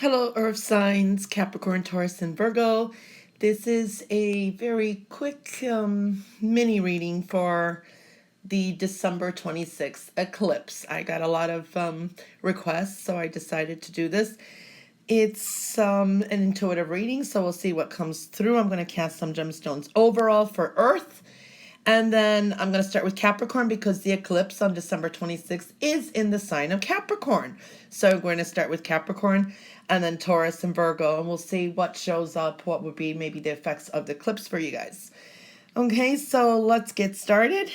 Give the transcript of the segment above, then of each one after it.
Hello, Earth signs, Capricorn, Taurus, and Virgo. This is a very quick mini reading for the December 26th eclipse. I got a lot of requests, so I decided to do this. It's an intuitive reading, so we'll see what comes through. I'm going to cast some gemstones overall for Earth. And then I'm going to start with Capricorn because the eclipse on December 26th is in the sign of Capricorn. So we're going to start with Capricorn and then Taurus and Virgo, and we'll see what shows up, what would be maybe the effects of the eclipse for you guys. Okay, so let's get started.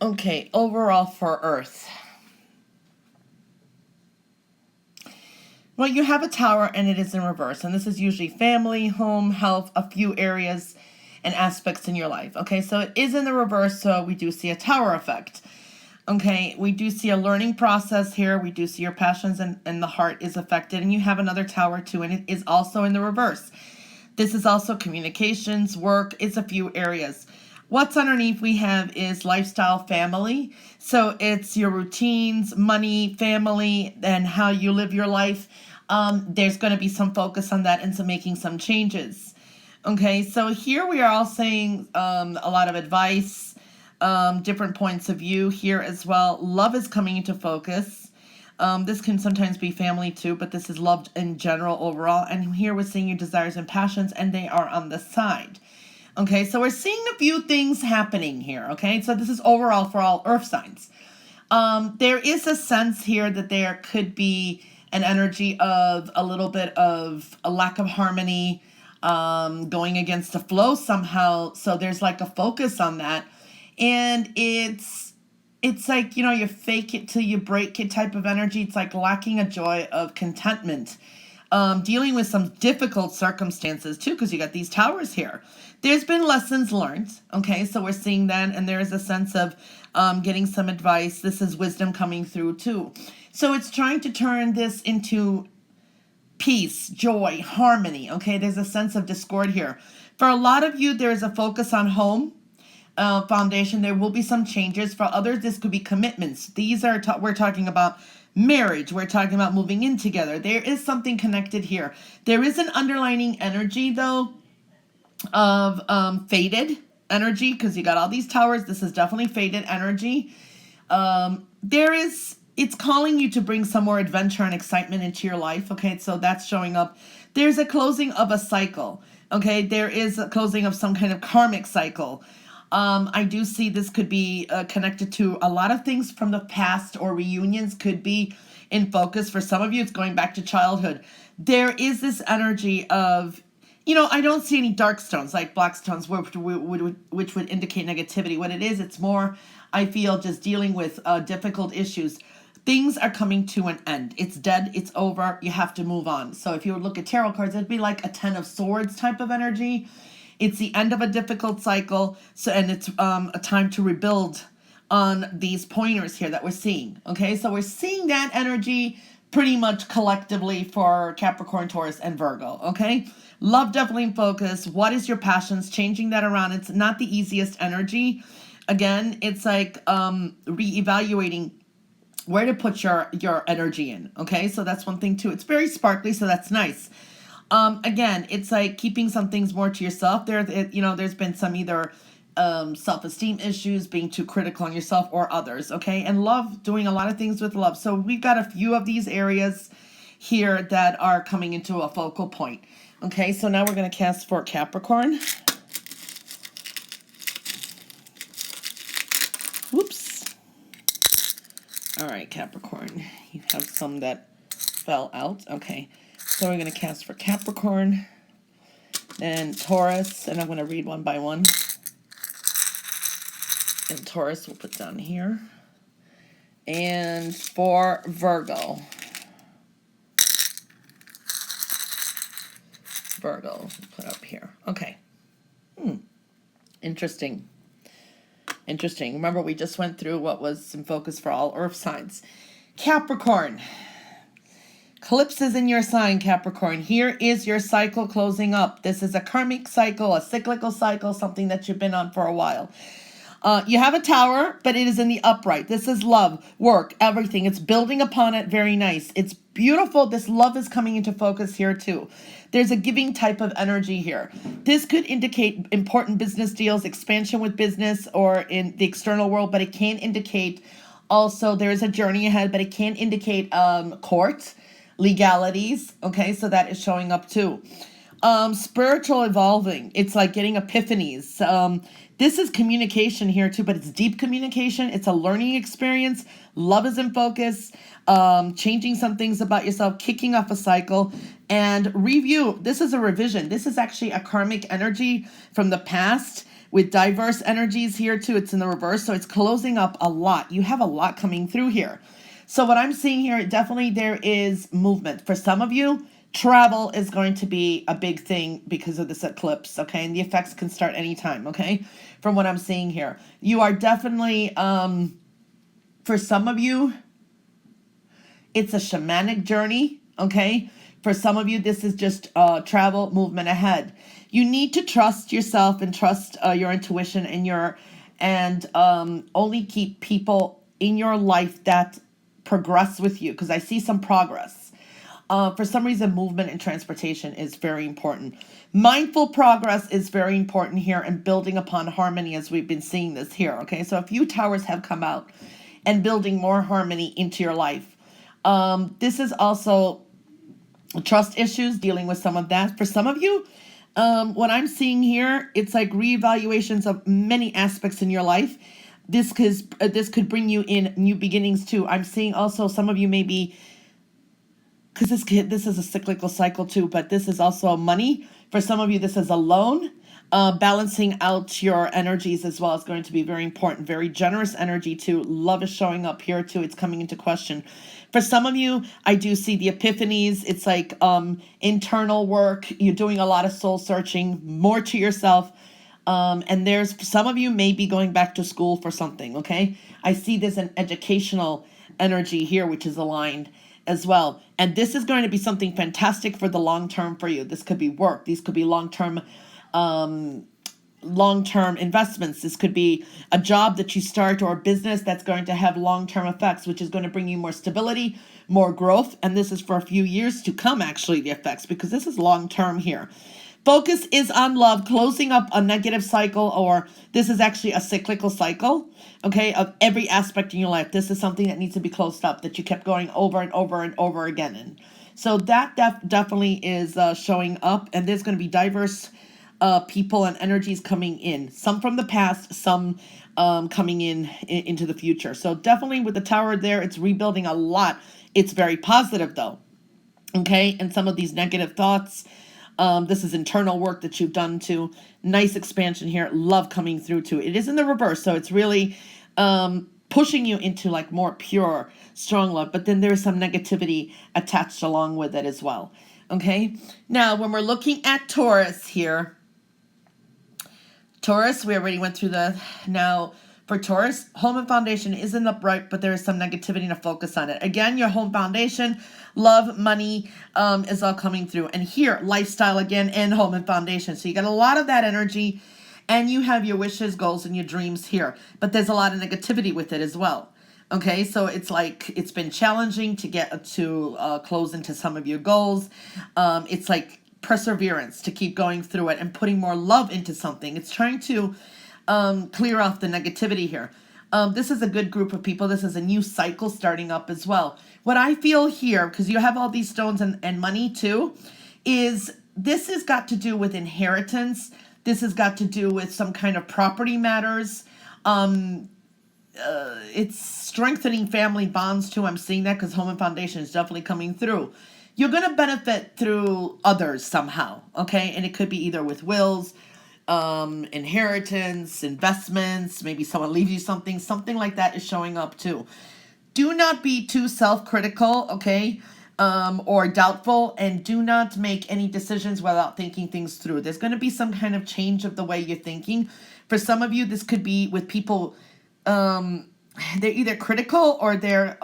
Okay, overall for Earth. Well, you have a tower and it is in reverse, and this is usually family, home, health, a few areas and aspects in your life. Okay, so it is in the reverse, so we do see a tower effect. Okay, we do see a learning process here. We do see your passions and the heart is affected, and you have another tower too, and it is also in the reverse. This is also communications, work, it's a few areas. What's underneath we have is lifestyle, family. So it's your routines, money, family, and how you live your life. There's going to be some focus on that and some making some changes. Okay, so here we are all saying a lot of advice, different points of view here as well. Love is coming into focus. This can sometimes be family too, but this is love in general overall. And here we're seeing your desires and passions, and they are on the side. Okay, so we're seeing a few things happening here. Okay, so this is overall for all earth signs. There is a sense here that there could be an energy of a little bit of a lack of harmony, going against the flow somehow. So there's like a focus on that. And it's like, you fake it till you break it type of energy. It's like lacking a joy of contentment. Dealing with some difficult circumstances too, because you got these towers here. There's been lessons learned. Okay, so we're seeing that, and there is a sense of getting some advice. This is wisdom coming through too. So it's trying to turn this into peace, joy, harmony. Okay, there's a sense of discord here. For a lot of you, there is a focus on home. Foundation. There will be some changes. For others, this could be commitments. These are we're talking about marriage. We're talking about moving in together. There is something connected here. There is an underlining energy though of faded energy, because you got all these towers. This is definitely faded energy. It's calling you to bring some more adventure and excitement into your life. Okay, so that's showing up. There's a closing of a cycle. Okay, there is a closing of some kind of karmic cycle. I do see this could be connected to a lot of things from the past, or reunions could be in focus. For some of you, it's going back to childhood. There is this energy of, I don't see any dark stones like black stones, which would indicate negativity. What it is, it's more, I feel, just dealing with difficult issues. Things are coming to an end. It's dead. It's over. You have to move on. So if you would look at tarot cards, it'd be like a 10 of swords type of energy. It's the end of a difficult cycle, and it's a time to rebuild on these pointers here that we're seeing. Okay, so we're seeing that energy pretty much collectively for Capricorn, Taurus, and Virgo. Okay, love definitely in focus. What is your passions? Changing that around. It's not the easiest energy. Again, it's like reevaluating where to put your energy in. Okay, so that's one thing too. It's very sparkly, so that's nice. Again, it's like keeping some things more to yourself. There's been some either self-esteem issues, being too critical on yourself or others, okay? And love, doing a lot of things with love. So we've got a few of these areas here that are coming into a focal point. Okay, so now we're going to cast for Capricorn. Whoops. All right, Capricorn. You have some that fell out. Okay. So we're going to cast for Capricorn, then Taurus, and I'm going to read one by one. And Taurus we'll put down here. And for Virgo. Virgo, we'll put up here. Okay. Interesting. Remember, we just went through what was in focus for all earth signs. Capricorn. Eclipse is in your sign, Capricorn. Here is your cycle closing up. This is a karmic cycle, a cyclical cycle, something that you've been on for a while. You have a tower, but it is in the upright. This is love, work, everything. It's building upon it. Very nice. It's beautiful. This love is coming into focus here too. There's a giving type of energy here. This could indicate important business deals, expansion with business or in the external world, but it can indicate also there is a journey ahead, but it can indicate court, legalities. Okay, so that is showing up too. Spiritual evolving. It's like getting epiphanies. This is communication here too, but it's deep communication. It's a learning experience. Love is in focus. Changing some things about yourself, kicking off a cycle, and review. This is a revision. This is actually a karmic energy from the past with diverse energies here too. It's in the reverse, so it's closing up a lot. You have a lot coming through here. So what I'm seeing here, definitely there is movement. For some of you, travel is going to be a big thing because of this eclipse, okay? And the effects can start anytime, okay? From what I'm seeing here. You are definitely, for some of you, it's a shamanic journey, okay? For some of you, this is just travel, movement ahead. You need to trust yourself and trust your intuition and only keep people in your life that progress with you, because I see some progress. For some reason, movement and transportation is very important. Mindful progress is very important here, and building upon harmony, as we've been seeing this here. Okay, so a few towers have come out and building more harmony into your life. This is also trust issues, dealing with some of that. For some of you, what I'm seeing here, it's like reevaluations of many aspects in your life. This could bring you in new beginnings too. I'm seeing also some of you maybe, because this is a cyclical cycle too, but this is also money. For some of you, this is a loan. Balancing out your energies as well is going to be very important. Very generous energy too. Love is showing up here too. It's coming into question. For some of you, I do see the epiphanies. It's like internal work. You're doing a lot of soul searching, more to yourself. And there's some of you may be going back to school for something, okay? I see there's an educational energy here, which is aligned as well. And this is going to be something fantastic for the long term for you. This could be work. These could be long-term investments. This could be a job that you start or a business that's going to have long-term effects, which is going to bring you more stability, more growth. And this is for a few years to come, actually, the effects, because this is long-term here. Focus is on love, closing up a negative cycle, or this is actually a cyclical cycle, okay, of every aspect in your life. This is something that needs to be closed up, that you kept going over and over and over again. And so that definitely is showing up, and there's going to be diverse people and energies coming in, some from the past, some coming into the future. So definitely with the tower there, it's rebuilding a lot. It's very positive though, okay, and some of these negative thoughts, this is internal work that you've done too. Nice expansion here. Love coming through too. It is in the reverse, so it's really pushing you into like more pure, strong love. But then there is some negativity attached along with it as well. Okay. Now, when we're looking at Taurus here, Taurus, we already went through the. Now, for Taurus, home and foundation is in the upright, but there is some negativity to focus on it. Again, your home foundation, love, money is all coming through. And here, lifestyle again, and home and foundation. So you got a lot of that energy, and you have your wishes, goals, and your dreams here. But there's a lot of negativity with it as well. Okay, so it's like it's been challenging to get to close into some of your goals. It's like perseverance to keep going through it and putting more love into something. It's trying to clear off the negativity here. This is a good group of people. This is a new cycle starting up as well. What I feel here, because you have all these stones and money too, is this has got to do with inheritance. This has got to do with some kind of property matters. It's strengthening family bonds too. I'm seeing that because home and foundation is definitely coming through. You're going to benefit through others somehow, okay? And it could be either with wills, inheritance, investments, maybe someone leaves you something like that is showing up too. Do not be too self-critical, okay, or doubtful, and do not make any decisions without thinking things through. There's going to be some kind of change of the way you're thinking. For some of you, this could be with people they're either critical or they're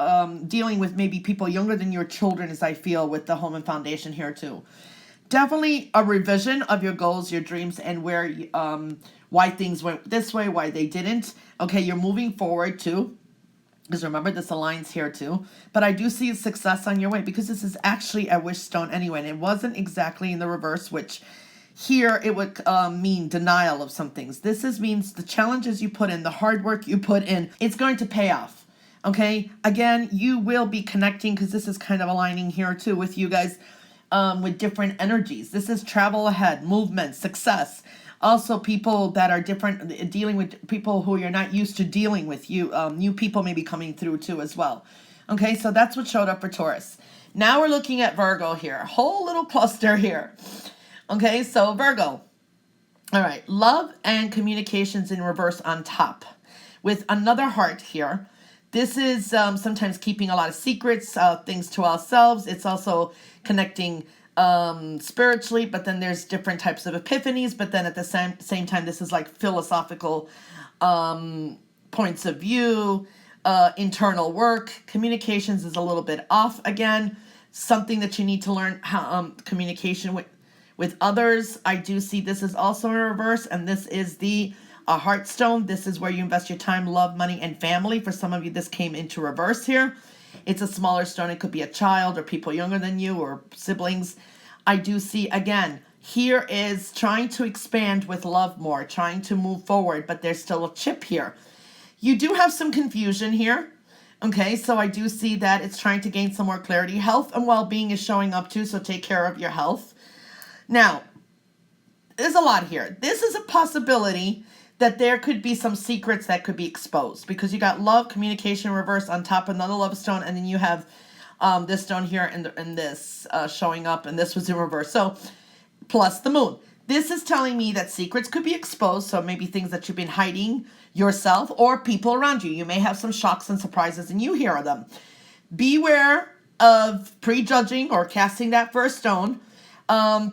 dealing with maybe people younger than your children, as I feel with the home and foundation here too. Definitely a revision of your goals, your dreams, and where why things went this way, why they didn't. Okay, you're moving forward too. Because remember, this aligns here too. But I do see success on your way because this is actually a wish stone anyway. And it wasn't exactly in the reverse, which here it would mean denial of some things. Means the challenges you put in, the hard work you put in, it's going to pay off. Okay, again, you will be connecting because this is kind of aligning here too with you guys with different energies. This is travel ahead, movement, success. Also, people that are different, dealing with people who you're not used to dealing with. New people may be coming through too as well. Okay, so that's what showed up for Taurus. Now we're looking at Virgo here. Whole little cluster here. Okay, so Virgo. All right, love and communications in reverse on top. With another heart here. This is sometimes keeping a lot of secrets, things to ourselves. It's also connecting spiritually, but then there's different types of epiphanies. But then at the same time, this is like philosophical points of view, internal work. Communications is a little bit off again. Something that you need to learn how communication with others. I do see this is also in reverse, and this is the Heartstone. This is where you invest your time, love, money, and family. For some of you, this came into reverse here. It's a smaller stone. It could be a child or people younger than you or siblings. I do see, again, here is trying to expand with love more, trying to move forward, but there's still a chip here. You do have some confusion here. Okay, so I do see that it's trying to gain some more clarity. Health and well-being is showing up too, so take care of your health. Now, there's a lot here. This is a possibility that there could be some secrets that could be exposed because you got love, communication, reverse on top, another love stone, and then you have this stone here and this showing up, and this was in reverse. So, plus the moon. This is telling me that secrets could be exposed, so maybe things that you've been hiding yourself or people around you. You may have some shocks and surprises, and you hear them. Beware of prejudging or casting that first stone.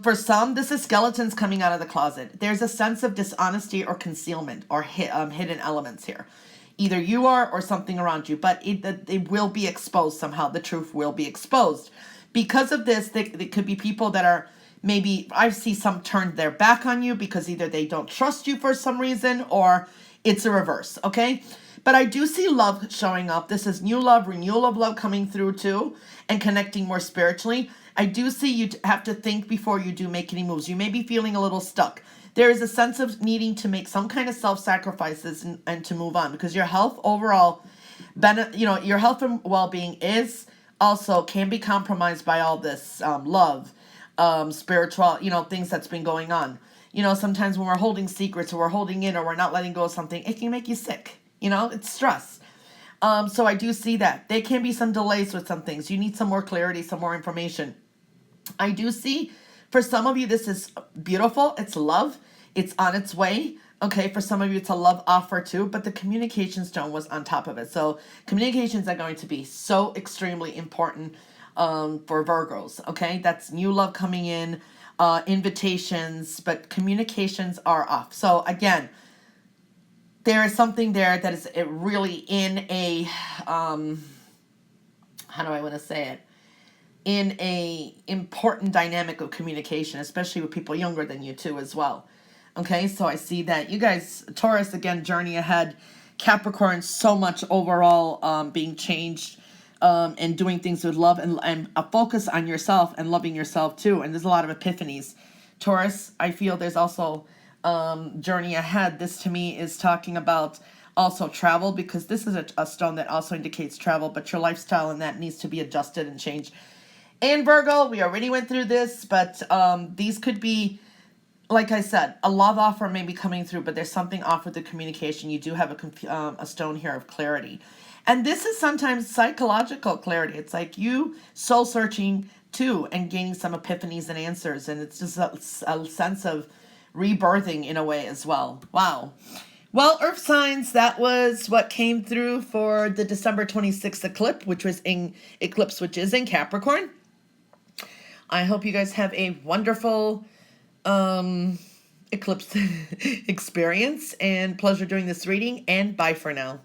For some, this is skeletons coming out of the closet. There's a sense of dishonesty or concealment or hidden elements here. Either you are or something around you, but it will be exposed somehow. The truth will be exposed. Because of this, there could be people that are maybe, I see some turned their back on you because either they don't trust you for some reason or it's a reverse, okay? But I do see love showing up. This is new love, renewal of love coming through too, and connecting more spiritually. I do see you have to think before you do make any moves. You may be feeling a little stuck. There is a sense of needing to make some kind of self-sacrifices and to move on because your health overall, your health and well-being is also can be compromised by all this love, spiritual, things that's been going on. Sometimes when we're holding secrets or we're holding in or we're not letting go of something, it can make you sick. It's stress. So I do see that. There can be some delays with some things. You need some more clarity, some more information. I do see for some of you, this is beautiful. It's love. It's on its way. Okay, for some of you, it's a love offer too, but the communication stone was on top of it. So communications are going to be so extremely important for Virgos. Okay, that's new love coming in, invitations, but communications are off. So again, there is something there that is really in a, how do I want to say it? In a important dynamic of communication, especially with people younger than you too as well. Okay, so I see that you guys, Taurus, again, journey ahead. Capricorn, so much overall being changed and doing things with love and a focus on yourself and loving yourself too. And there's a lot of epiphanies. Taurus, I feel there's also journey ahead. This to me is talking about also travel because this is a stone that also indicates travel, but your lifestyle and that needs to be adjusted and changed. And Virgo, we already went through this, but these could be, like I said, a love offer may be coming through, but there's something off with the communication. You do have a stone here of clarity. And this is sometimes psychological clarity. It's like you soul searching too and gaining some epiphanies and answers. And it's just a sense of rebirthing in a way as well. Wow. Well, Earth signs, that was what came through for the December 26th eclipse, which is in Capricorn. I hope you guys have a wonderful eclipse experience and pleasure doing this reading, and bye for now.